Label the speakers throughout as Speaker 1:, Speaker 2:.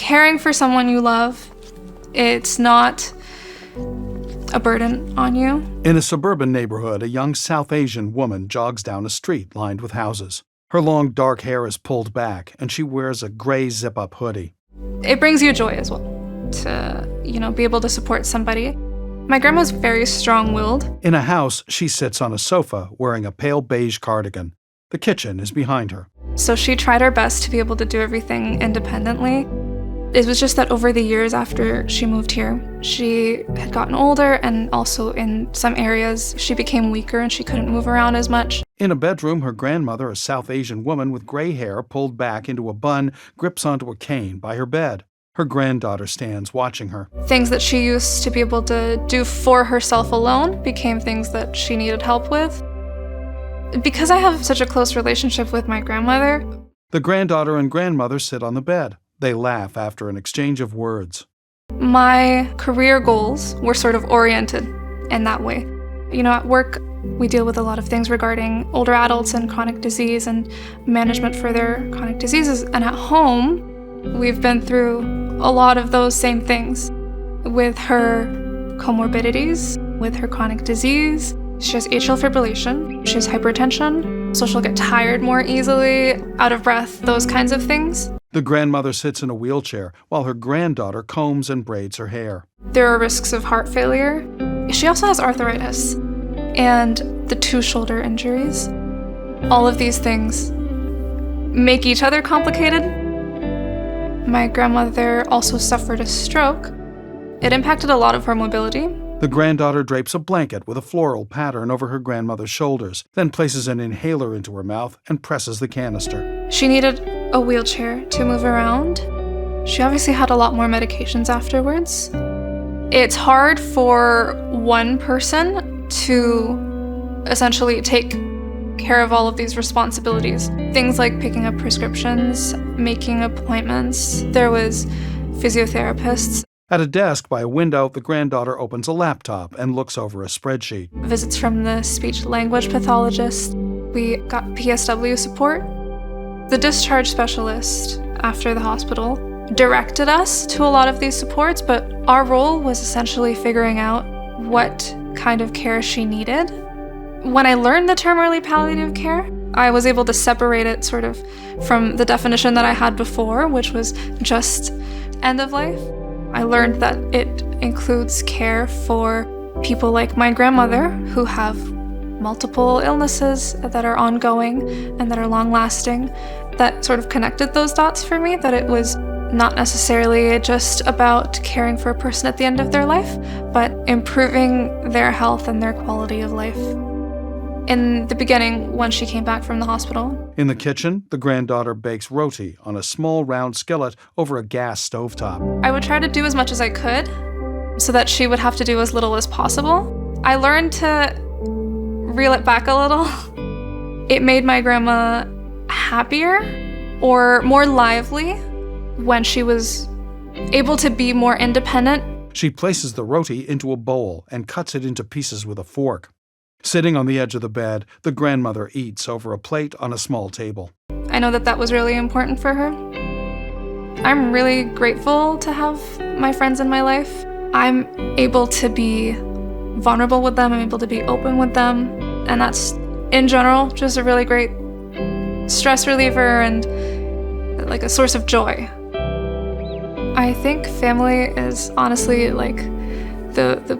Speaker 1: caring for someone you love, it's not a burden on you.
Speaker 2: In a suburban neighborhood, a young South Asian woman jogs down a street lined with houses. Her long dark hair is pulled back, and she wears a gray zip-up hoodie.
Speaker 1: It brings you joy as well to, be able to support somebody. My grandma's very strong-willed.
Speaker 2: In a house, she sits on a sofa wearing a pale beige cardigan. The kitchen is behind her.
Speaker 1: So she tried her best to be able to do everything independently. It was just that over the years after she moved here, she had gotten older, and also in some areas she became weaker and she couldn't move around as much.
Speaker 2: In a bedroom, her grandmother, a South Asian woman with gray hair pulled back into a bun, grips onto a cane by her bed. Her granddaughter stands watching her.
Speaker 1: Things that she used to be able to do for herself alone became things that she needed help with. Because I have such a close relationship with my grandmother.
Speaker 2: The granddaughter and grandmother sit on the bed. They laugh after an exchange of words.
Speaker 1: My career goals were sort of oriented in that way. At work, we deal with a lot of things regarding older adults and chronic disease and management for their chronic diseases. And at home, we've been through a lot of those same things. With her comorbidities, with her chronic disease, she has atrial fibrillation, she has hypertension, so she'll get tired more easily, out of breath, those kinds of things.
Speaker 2: The grandmother sits in a wheelchair while her granddaughter combs and braids her hair.
Speaker 1: There are risks of heart failure. She also has arthritis and the 2 shoulder injuries. All of these things make each other complicated. My grandmother also suffered a stroke. It impacted a lot of her mobility.
Speaker 2: The granddaughter drapes a blanket with a floral pattern over her grandmother's shoulders, then places an inhaler into her mouth and presses the canister.
Speaker 1: She needed a wheelchair to move around. She obviously had a lot more medications afterwards. It's hard for one person to essentially take care of all of these responsibilities. Things like picking up prescriptions, making appointments. There was physiotherapists.
Speaker 2: At a desk by a window, the granddaughter opens a laptop and looks over a spreadsheet.
Speaker 1: Visits from the speech-language pathologist. We got PSW support. The discharge specialist after the hospital directed us to a lot of these supports, but our role was essentially figuring out what kind of care she needed. When I learned the term early palliative care, I was able to separate it sort of from the definition that I had before, which was just end of life. I learned that it includes care for people like my grandmother who have multiple illnesses that are ongoing and that are long-lasting. That sort of connected those dots for me, that it was not necessarily just about caring for a person at the end of their life, but improving their health and their quality of life. In the beginning, when she came back from the hospital.
Speaker 2: In the kitchen, the granddaughter bakes roti on a small round skillet over a gas stovetop.
Speaker 1: I would try to do as much as I could so that she would have to do as little as possible. I learned to reel it back a little. It made my grandma happier or more lively when she was able to be more independent.
Speaker 2: She places the roti into a bowl and cuts it into pieces with a fork. Sitting on the edge of the bed, the grandmother eats over a plate on a small table.
Speaker 1: I know that was really important for her. I'm really grateful to have my friends in my life. I'm able to be vulnerable with them, I'm able to be open with them, and that's, in general, just a really great stress reliever and like a source of joy. I think family is honestly like the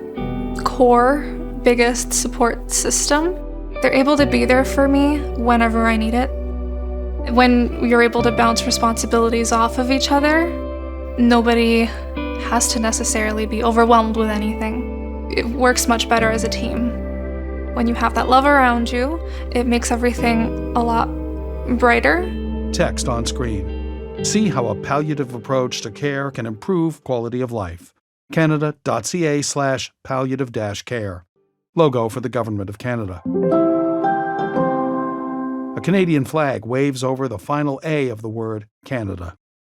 Speaker 1: core, biggest support system. They're able to be there for me whenever I need it. When you're able to bounce responsibilities off of each other, nobody has to necessarily be overwhelmed with anything. It works much better as a team. When you have that love around you, it makes everything a lot brighter.
Speaker 2: Text on screen. See how a palliative approach to care can improve quality of life. Canada.ca/palliative-care. Logo for the Government of Canada. A Canadian flag waves over the final A of the word Canada.